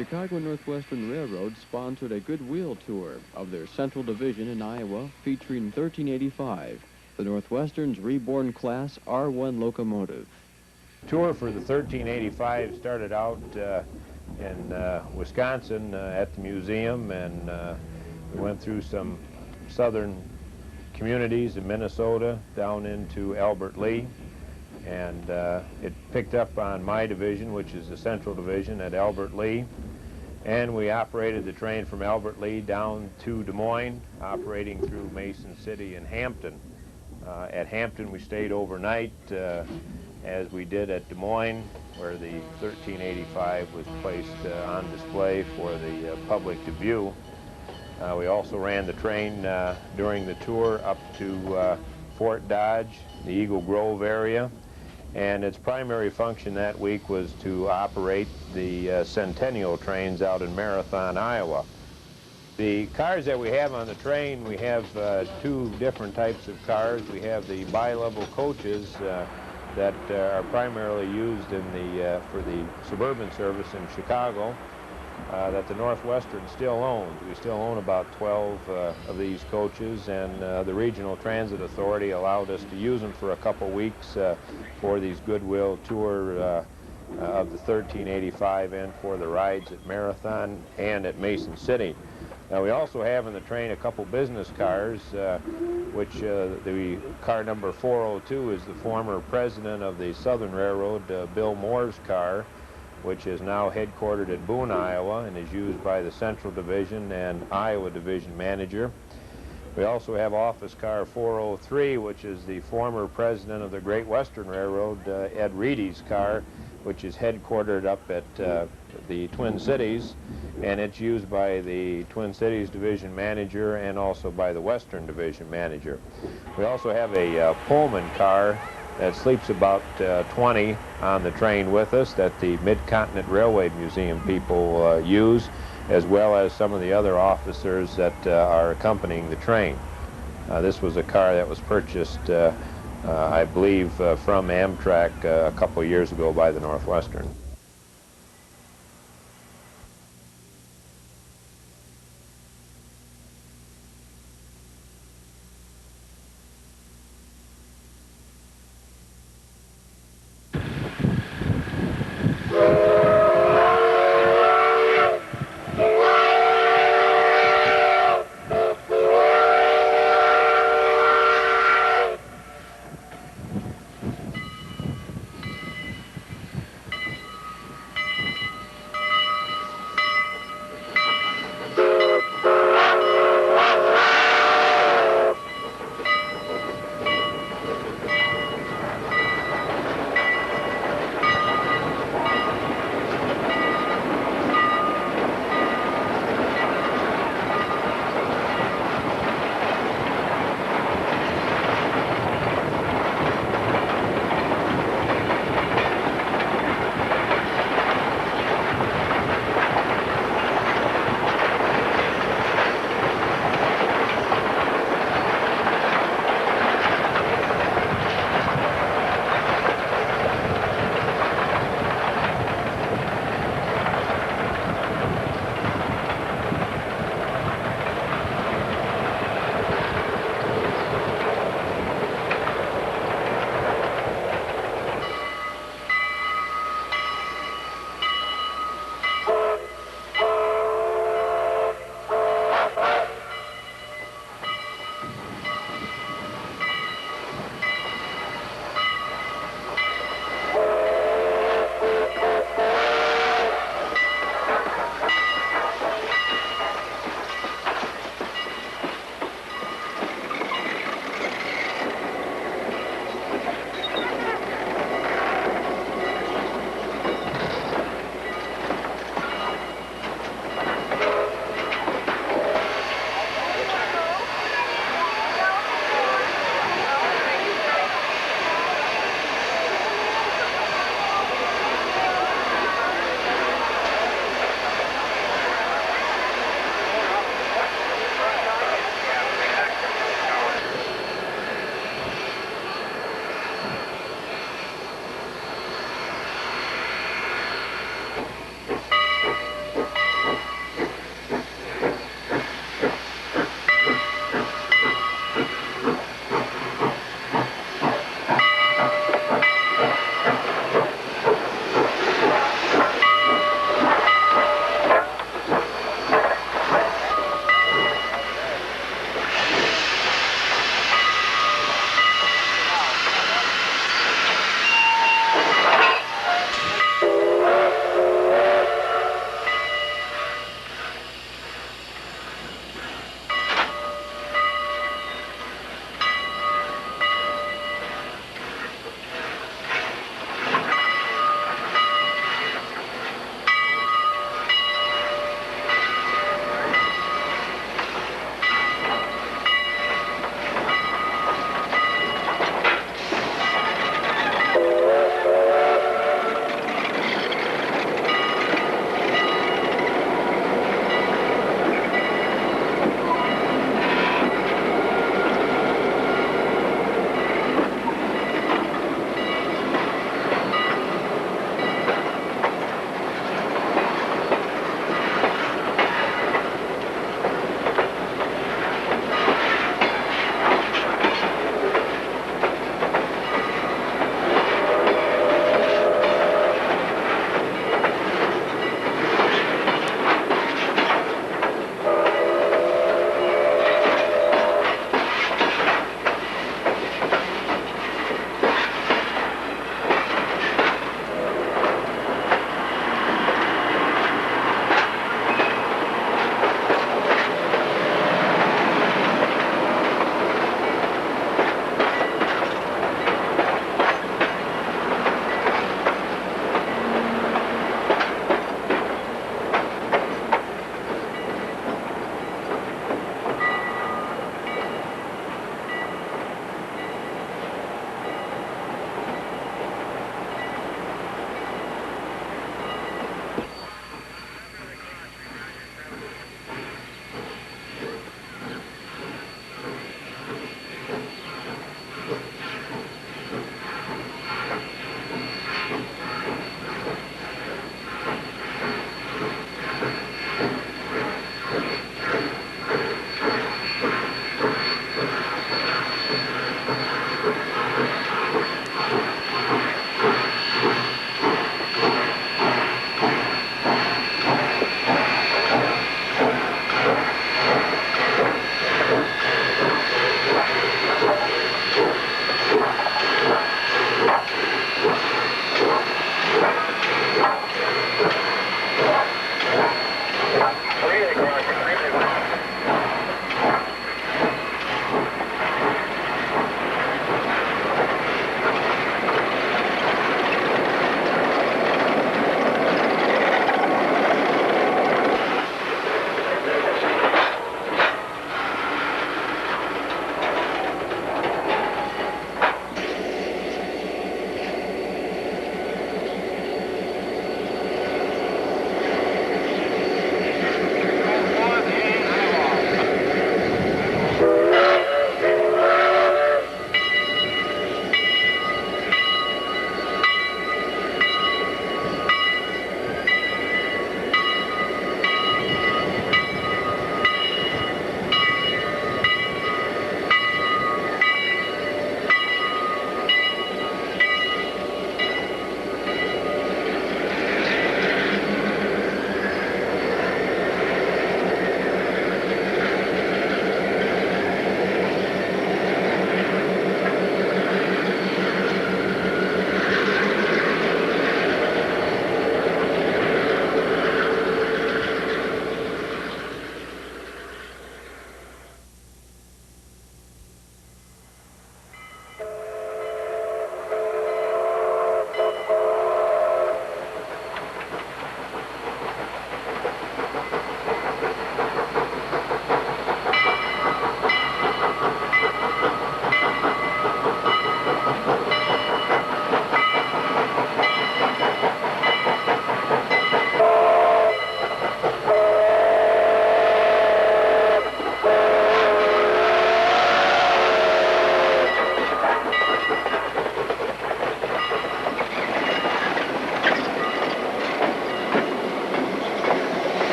Chicago Northwestern Railroad sponsored a goodwill tour of their Central Division in Iowa featuring 1385, the Northwestern's reborn Class R1 locomotive. Tour for the 1385 started out in Wisconsin at the museum, and we went through some southern communities in Minnesota down into Albert Lea, and it picked up on my division, which is the Central Division at Albert Lea, and we operated the train from Albert Lea down to Des Moines, operating through Mason City and Hampton. At Hampton we stayed overnight, as we did at Des Moines, where the 1385 was placed on display for the public to view. We also ran the train during the tour up to Fort Dodge, the Eagle Grove area, and its primary function that week was to operate the Centennial trains out in Marathon, Iowa. The cars that we have on the train, we have two different types of cars. We have the bi-level coaches that are primarily used in for the suburban service in Chicago, that the Northwestern still owns. We still own about 12 of these coaches, and the Regional Transit Authority allowed us to use them for a couple weeks for these goodwill tour of the 1385 and for the rides at Marathon and at Mason City. Now, we also have in the train a couple business cars, which the car number 402 is the former president of the Southern Railroad, Bill Moore's car, which is now headquartered at Boone, Iowa, and is used by the Central Division and Iowa Division manager. We also have office car 403, which is the former president of the Great Western Railroad, Ed Reedy's car, which is headquartered up at the Twin Cities, and it's used by the Twin Cities Division manager and also by the Western Division manager. We also have a Pullman car that sleeps about 20 on the train with us that the Midcontinent Railway Museum people use, as well as some of the other officers that are accompanying the train. This was a car that was purchased, I believe, from Amtrak a couple years ago by the Northwestern. Thank you. 「 Thank you. 「 Thank you. 「 Thank you. 」 Thank you. Thank you.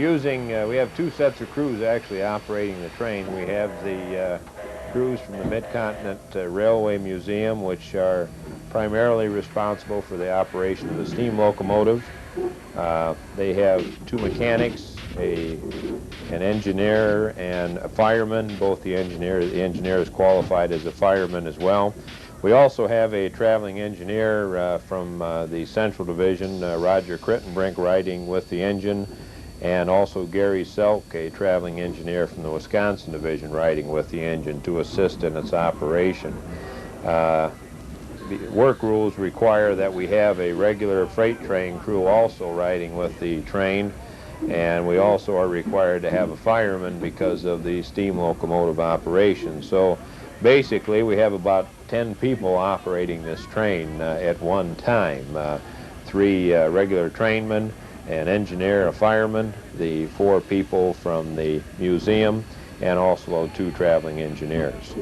we have two sets of crews actually operating the train. We have the crews from the Midcontinent Railway Museum, which are primarily responsible for the operation of the steam locomotive. They have two mechanics, an engineer and a fireman. Both the engineer is qualified as a fireman as well. We also have a traveling engineer from the Central Division, Roger Crittenbrink, riding with the engine, and also Gary Selk, a traveling engineer from the Wisconsin Division, riding with the engine to assist in its operation. The work rules require that we have a regular freight train crew also riding with the train, and we also are required to have a fireman because of the steam locomotive operation. So basically we have about 10 people operating this train at one time. Three regular trainmen, an engineer, a fireman, the 4 people from the museum, and also 2 traveling engineers.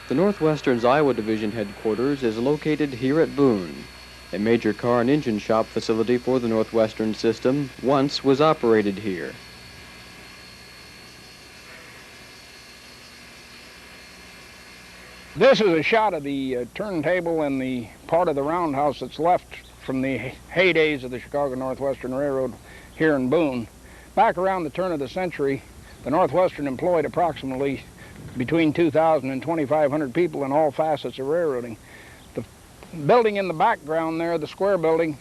The Northwestern's Iowa Division headquarters is located here at Boone. A major car and engine shop facility for the Northwestern system once was operated here. This is a shot of the turntable and the part of the roundhouse that's left from the heydays of the Chicago Northwestern Railroad here in Boone. Back around the turn of the century, the Northwestern employed approximately between 2,000 and 2,500 people in all facets of railroading. The building in the background there, the square building,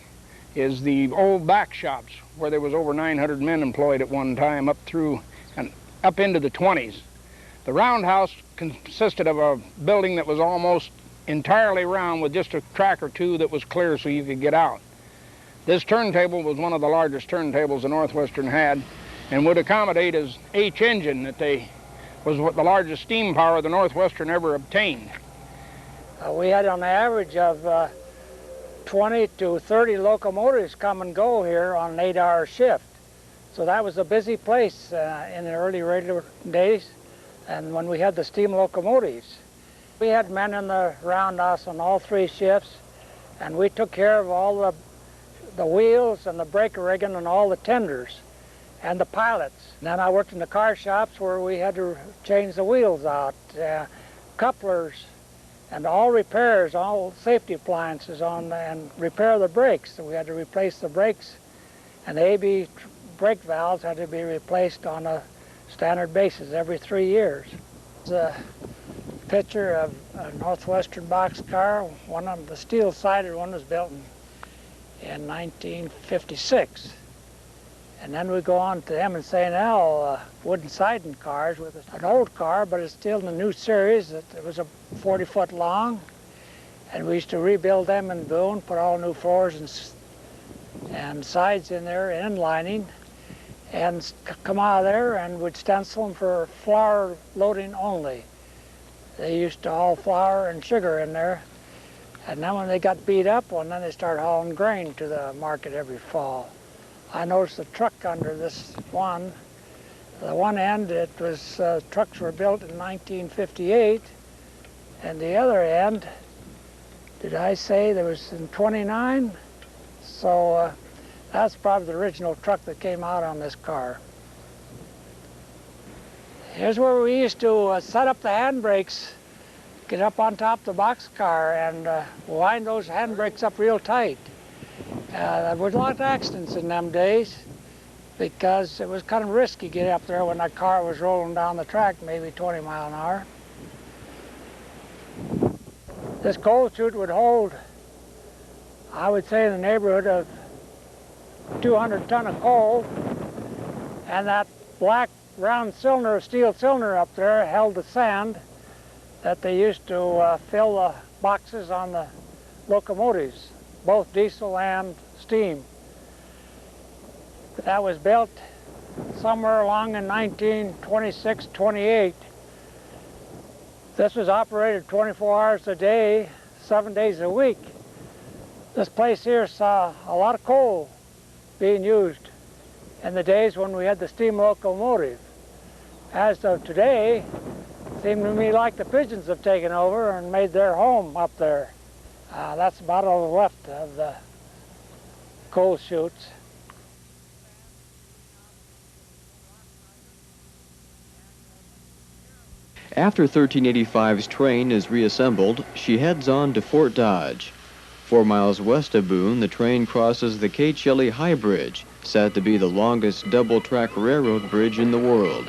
is the old back shops where there was over 900 men employed at one time up through and up into the 20s. The roundhouse consisted of a building that was almost entirely round with just a track or two that was clear so you could get out. This turntable was one of the largest turntables the Northwestern had and would accommodate as H engine that was the largest steam power the Northwestern ever obtained. We had an average of 20 to 30 locomotives come and go here on an 8-hour shift. So that was a busy place in the early railroad days. And when we had the steam locomotives, we had men in the roundhouse on all 3 shifts, and we took care of all the wheels and the breaker rigging and all the tenders and the pilots. And then I worked in the car shops where we had to change the wheels out, couplers, and all repairs, all safety appliances on, and repair the brakes. So we had to replace the brakes, and the AB brake valves had to be replaced on a standard basis every 3 years. It's a picture of a Northwestern boxcar. One of the steel-sided one was built in 1956. And then we go on to the C&NW wooden siding cars with an old car, but it's still in the new series. It was a 40-foot long, and we used to rebuild them in Boone, put all new floors and sides in there, end lining, and come out of there and would stencil them for flour loading only. They used to haul flour and sugar in there, and then when they got beat up, well, then they started hauling grain to the market every fall. I noticed the truck under this one. The one end, it was trucks were built in 1958, and the other end, did I say there was in 29? So that's probably the original truck that came out on this car. Here's where we used to set up the handbrakes, get up on top of the boxcar and wind those handbrakes up real tight. There was a lot of accidents in them days because it was kind of risky to get up there when that car was rolling down the track, maybe 20 miles an hour. This coal chute would hold, I would say, in the neighborhood of 200 ton of coal, and that black round cylinder, steel cylinder up there held the sand that they used to fill the boxes on the locomotives, both diesel and steam. That was built somewhere along in 1926, 28. This was operated 24 hours a day, 7 days a week. This place here saw a lot of coal being used in the days when we had the steam locomotive. As of today, it seemed to me like the pigeons have taken over and made their home up there. That's about all left of the coal chutes. After 1385's train is reassembled, she heads on to Fort Dodge. 4 miles west of Boone, the train crosses the Shelley High Bridge, said to be the longest double-track railroad bridge in the world.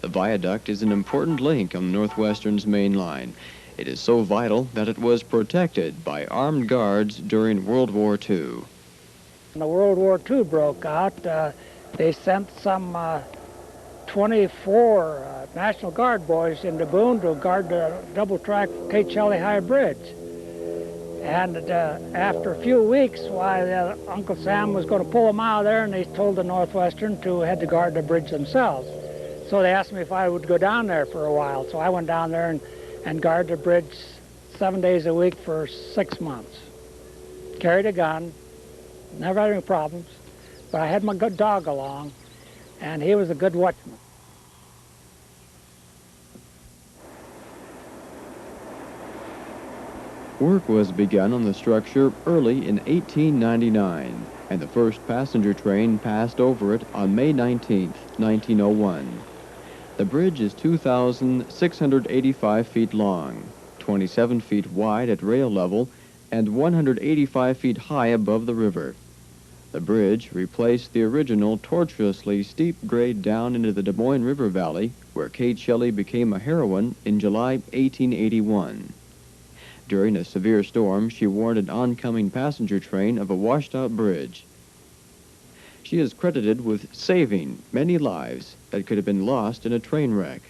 viaduct is an important link on the Northwestern's main line. It is so vital that it was protected by armed guards during World War II. When the World War II broke out, they sent some 24 National Guard boys into Boone to guard the double-track Kate Shelley High Bridge. And after a few weeks, Uncle Sam was going to pull them out of there, and they told the Northwestern to head to guard the bridge themselves. So they asked me if I would go down there for a while. So I went down there and guarded the bridge 7 days a week for 6 months. Carried a gun, never had any problems, but I had my good dog along, and he was a good watchman. Work was begun on the structure early in 1899, and the first passenger train passed over it on May 19, 1901. The bridge is 2,685 feet long, 27 feet wide at rail level, and 185 feet high above the river. The bridge replaced the original tortuously steep grade down into the Des Moines River Valley, where Kate Shelley became a heroine in July 1881. During a severe storm, she warned an oncoming passenger train of a washed-out bridge. She is credited with saving many lives that could have been lost in a train wreck.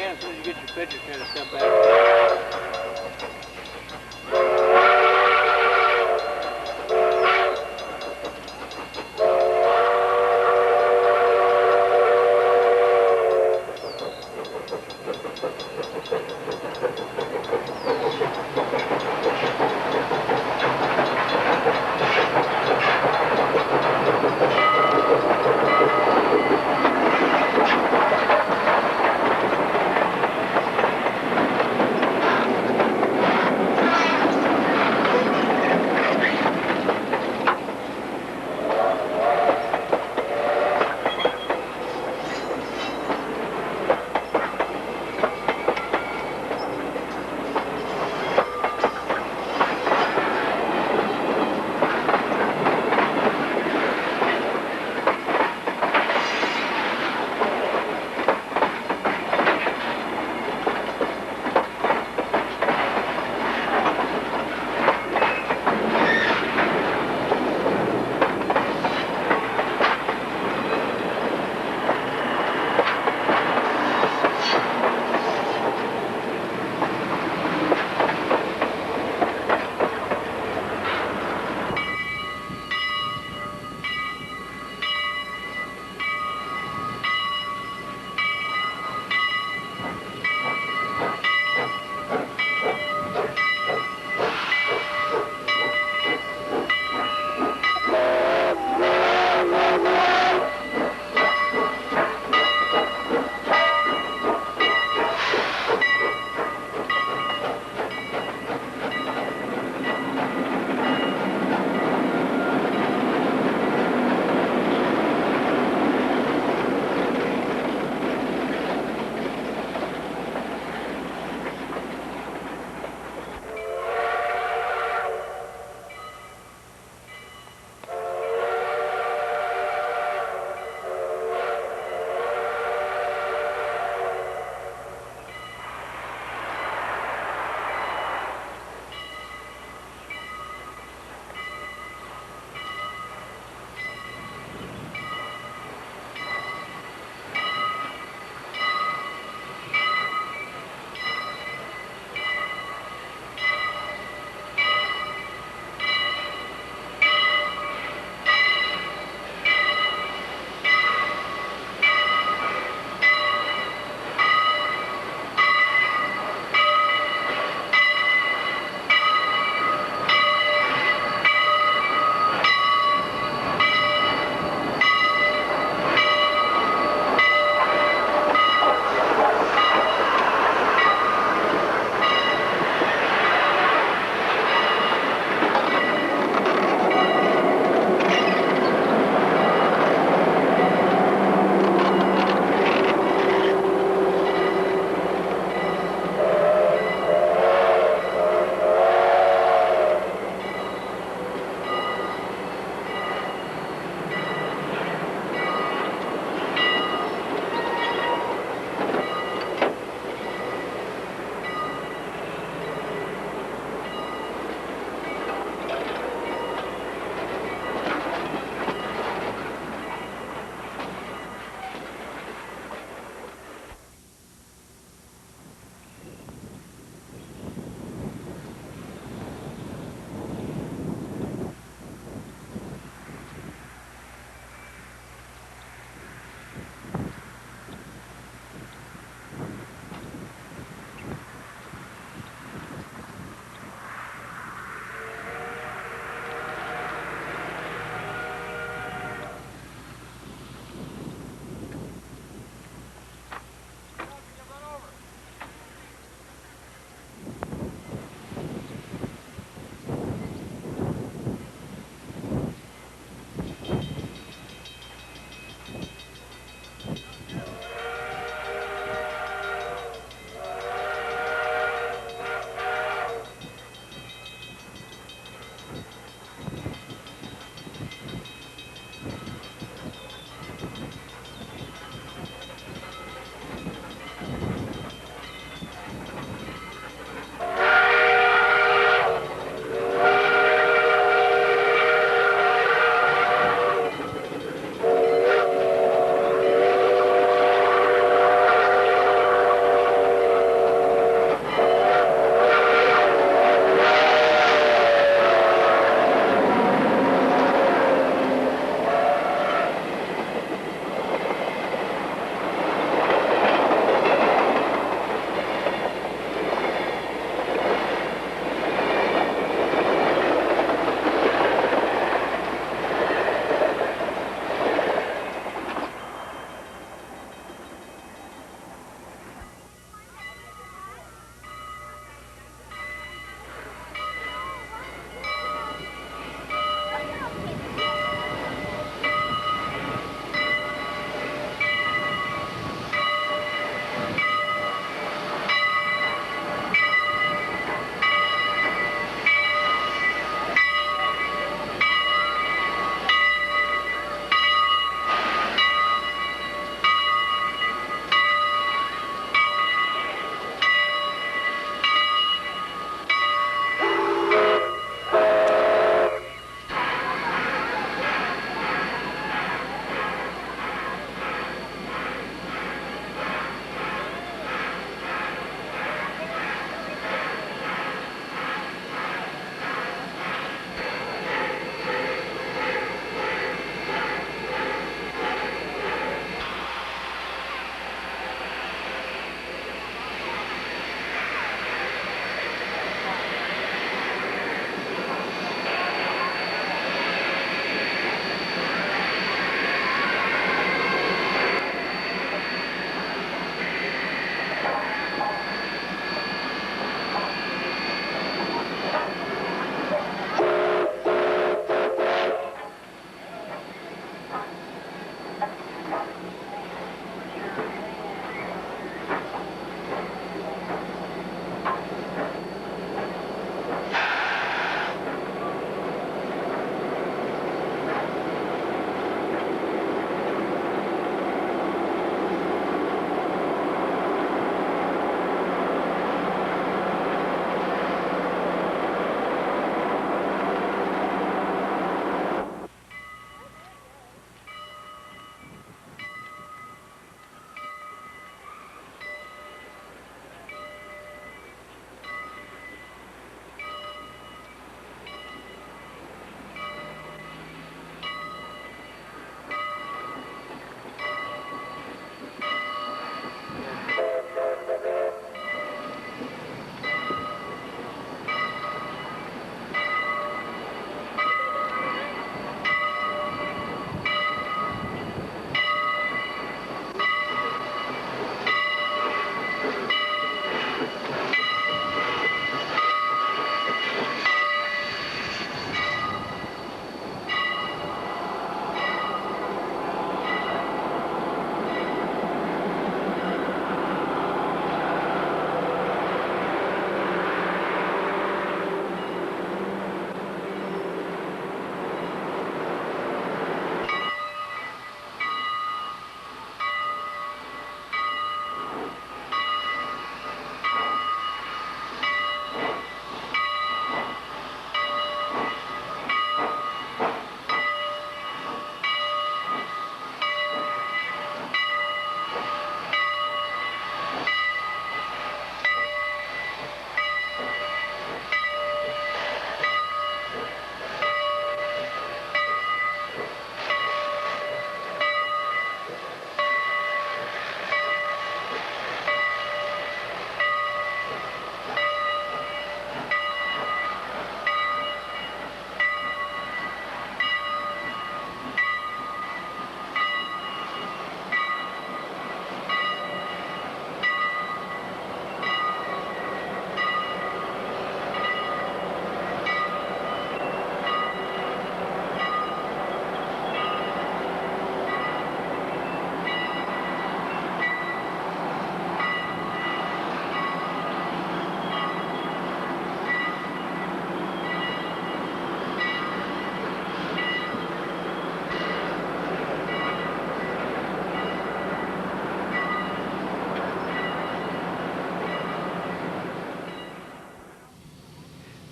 As soon as you get your picture, kind of step back.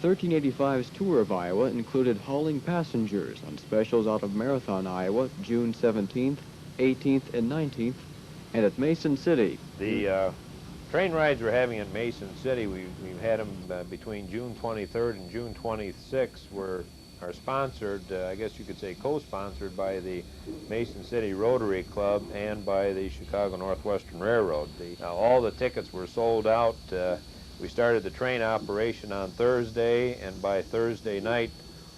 1385's tour of Iowa included hauling passengers on specials out of Marathon, Iowa, June 17th, 18th, and 19th, and at Mason City. The train rides we're having in Mason City, we've had them between June 23rd and June 26th, are sponsored, I guess you could say co-sponsored by the Mason City Rotary Club and by the Chicago Northwestern Railroad. All the tickets were sold out. We started the train operation on Thursday, and by Thursday night,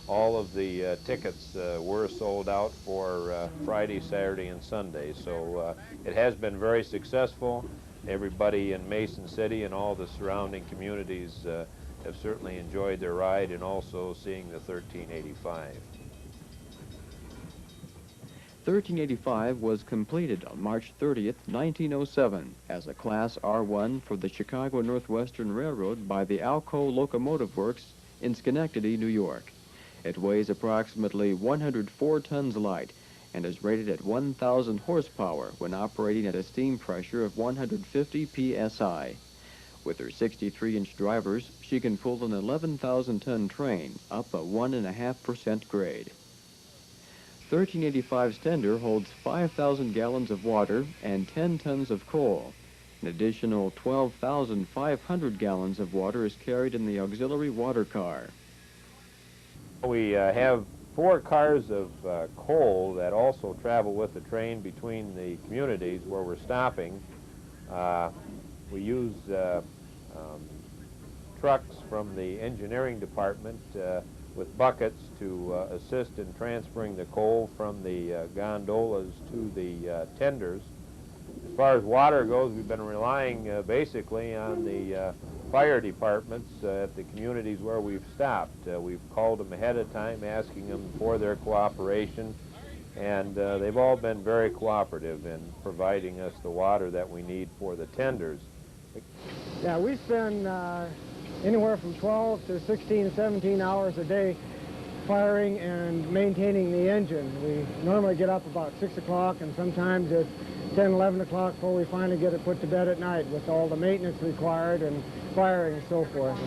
all of the tickets were sold out for Friday, Saturday, and Sunday. So it has been very successful. Everybody in Mason City and all the surrounding communities have certainly enjoyed their ride, and also seeing the 1385. 1385 was completed on March 30th, 1907 as a Class R1 for the Chicago Northwestern Railroad by the Alco Locomotive Works in Schenectady, New York. It weighs approximately 104 tons light and is rated at 1,000 horsepower when operating at a steam pressure of 150 psi. With her 63-inch drivers, she can pull an 11,000-ton train up a 1.5% grade. 1385's tender holds 5,000 gallons of water and 10 tons of coal. An additional 12,500 gallons of water is carried in the auxiliary water car. We have 4 cars of coal that also travel with the train between the communities where we're stopping. We use trucks from the engineering department with buckets to assist in transferring the coal from the gondolas to the tenders. As far as water goes, we've been relying basically on the fire departments at the communities where we've stopped. We've called them ahead of time, asking them for their cooperation, and they've all been very cooperative in providing us the water that we need for the tenders. Yeah, we spend anywhere from 12 to 16, 17 hours a day firing and maintaining the engine. We normally get up about 6 o'clock, and sometimes it's 10, 11 o'clock before we finally get it put to bed at night with all the maintenance required and firing and so forth.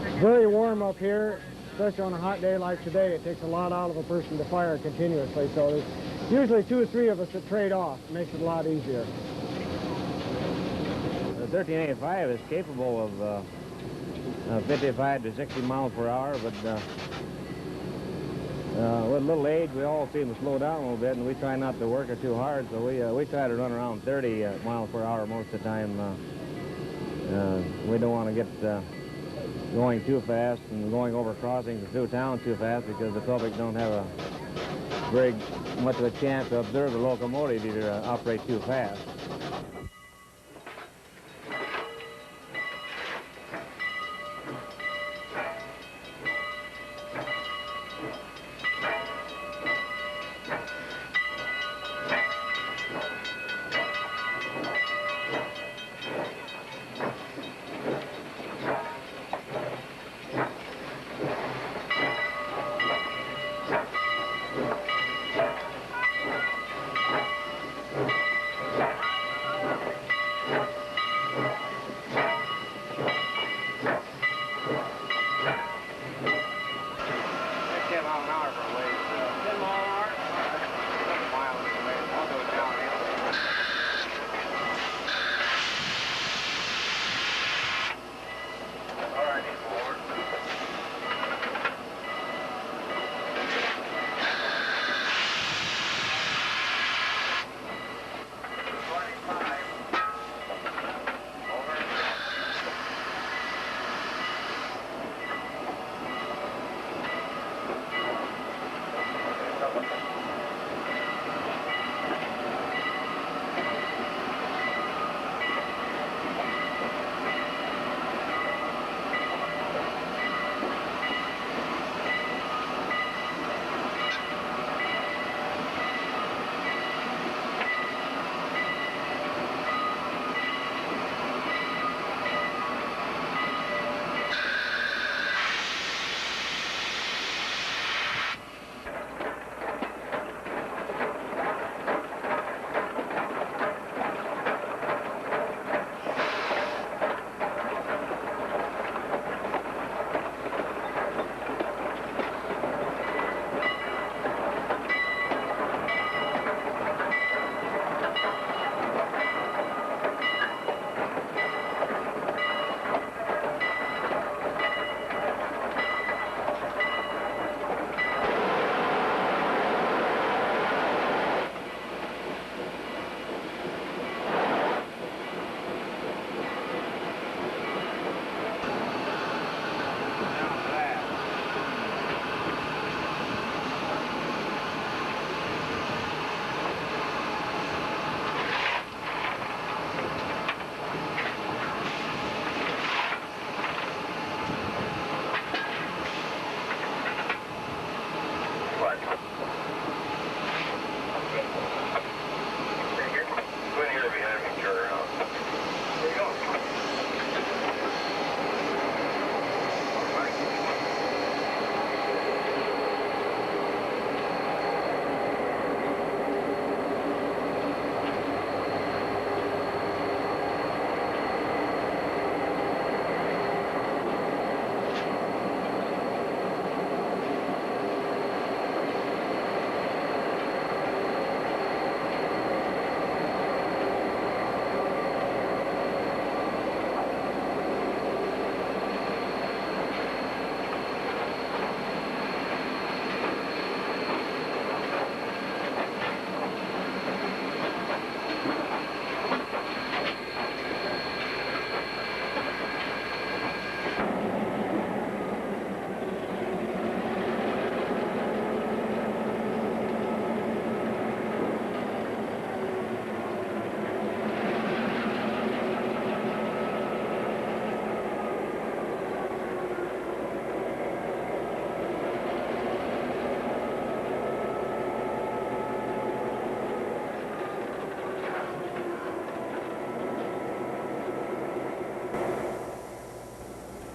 It's very warm up here, especially on a hot day like today. It takes a lot out of a person to fire continuously, so there's usually 2 or 3 of us that trade off. It makes it a lot easier. The 1385 is capable of 55 to 60 miles per hour, but with a little age, we all seem to slow down a little bit, and we try not to work it too hard, so we try to run around 30 miles per hour most of the time. We don't want to get going too fast and going over crossings and through town too fast, because the public don't have a very much of a chance to observe the locomotive either operate too fast.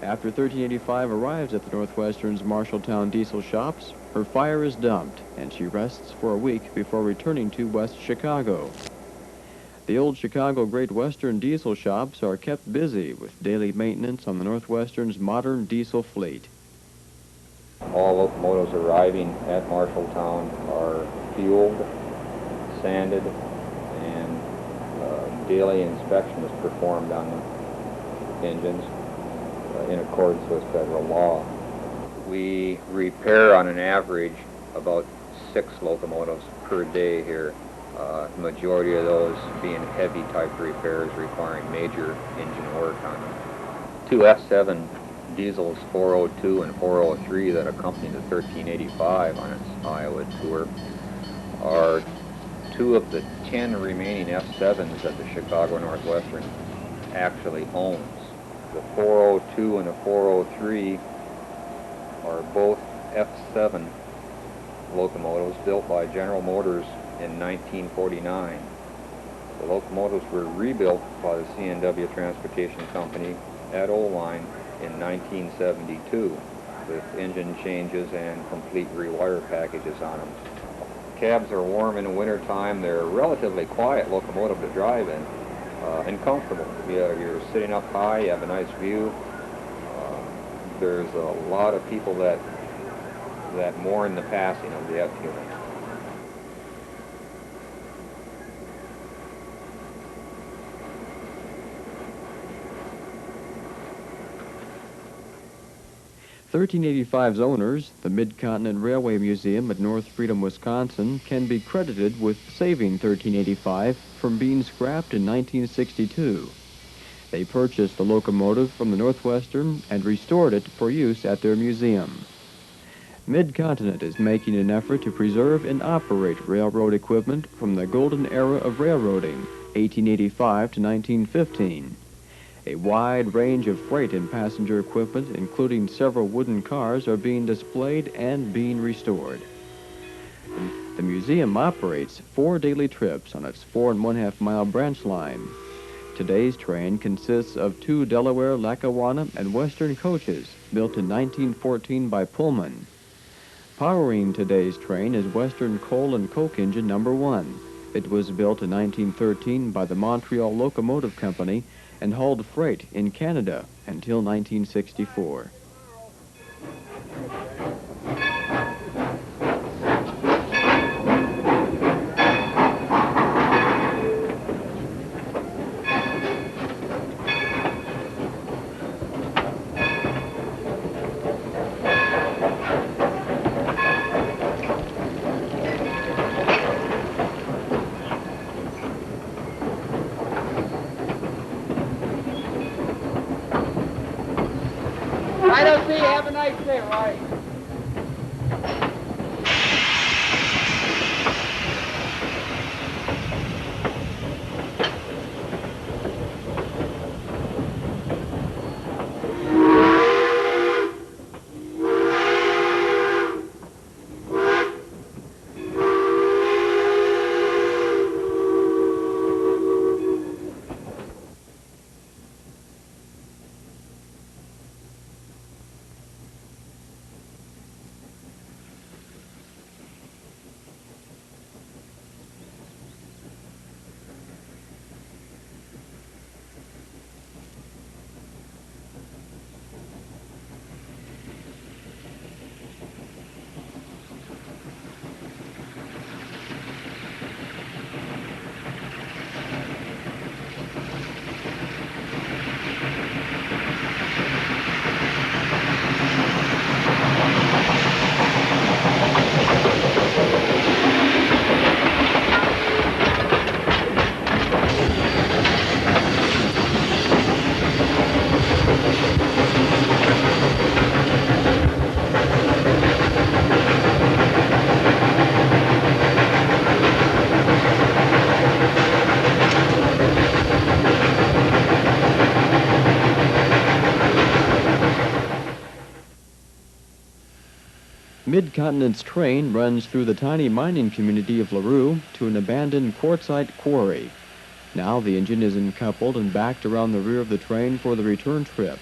After 1385 arrives at the Northwestern's Marshalltown diesel shops, her fire is dumped, and she rests for a week before returning to West Chicago. The old Chicago Great Western diesel shops are kept busy with daily maintenance on the Northwestern's modern diesel fleet. All locomotives arriving at Marshalltown are fueled, sanded, and daily inspection is performed on the engines in accordance with federal law. We repair on an average about 6 locomotives per day here. The majority of those being heavy type repairs requiring major engine work on them. 2 F7 diesels, 402 and 403, that accompanied the 1385 on its Iowa tour are 2 of the 10 remaining F7s that the Chicago Northwestern actually owns. The 402 and the 403 are both F7 locomotives built by General Motors in 1949. The locomotives were rebuilt by the C&NW Transportation Company at Oline in 1972 with engine changes and complete rewire packages on them. Cabs are warm in the wintertime. They're a relatively quiet locomotive to drive in and comfortable. You're sitting up high, you have a nice view. There's a lot of people that mourn the passing of the F-unit. (1385's owners, the Midcontinent Railway Museum at North Freedom, Wisconsin, can be credited with saving 1385 from being scrapped in 1962. They purchased the locomotive from the Northwestern and restored it for use at their museum. Midcontinent is making an effort to preserve and operate railroad equipment from the golden era of railroading, 1885 to 1915. A wide range of freight and passenger equipment, including several wooden cars, are being displayed and being restored. The museum operates 4 daily trips on its 4 1/2 mile branch line. Today's train consists of 2 Delaware, Lackawanna, and Western coaches built in 1914 by Pullman. Powering today's train is Western Coal and Coke Engine No. 1. It was built in 1913 by the Montreal Locomotive Company and hauled freight in Canada until 1964. I don't see you. Have a nice day, Roy. Midcontinent's train runs through the tiny mining community of LaRue to an abandoned quartzite quarry. Now the engine is uncoupled and backed around the rear of the train for the return trip.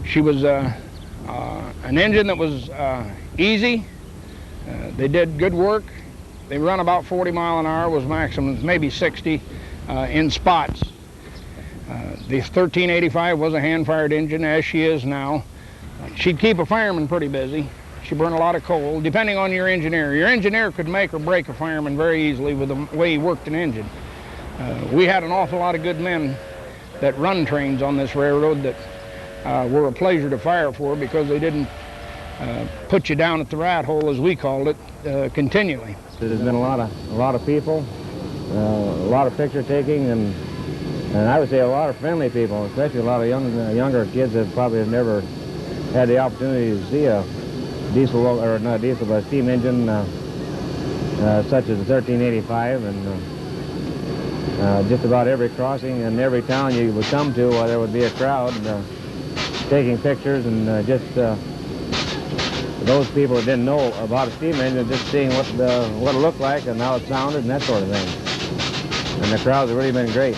She was an engine that was easy. They did good work. They run about 40 mile an hour, was maximum, maybe 60 in spots. The 1385 was a hand-fired engine, as she is now. She'd keep a fireman pretty busy. She burned a lot of coal, depending on your engineer. Your engineer could make or break a fireman very easily with the way he worked an engine. We had an awful lot of good men that run trains on this railroad that were a pleasure to fire for, because they didn't put you down at the rat hole, as we called it, continually. There's been a lot of people, a lot of picture taking, and I would say a lot of friendly people, especially a lot of younger kids that probably have never had the opportunity to see a diesel, or not diesel, but a steam engine such as the 1385, and just about every crossing and every town you would come to, there would be a crowd taking pictures, and just those people that didn't know about a steam engine, just seeing what it looked like and how it sounded and that sort of thing. And the crowds have really been great.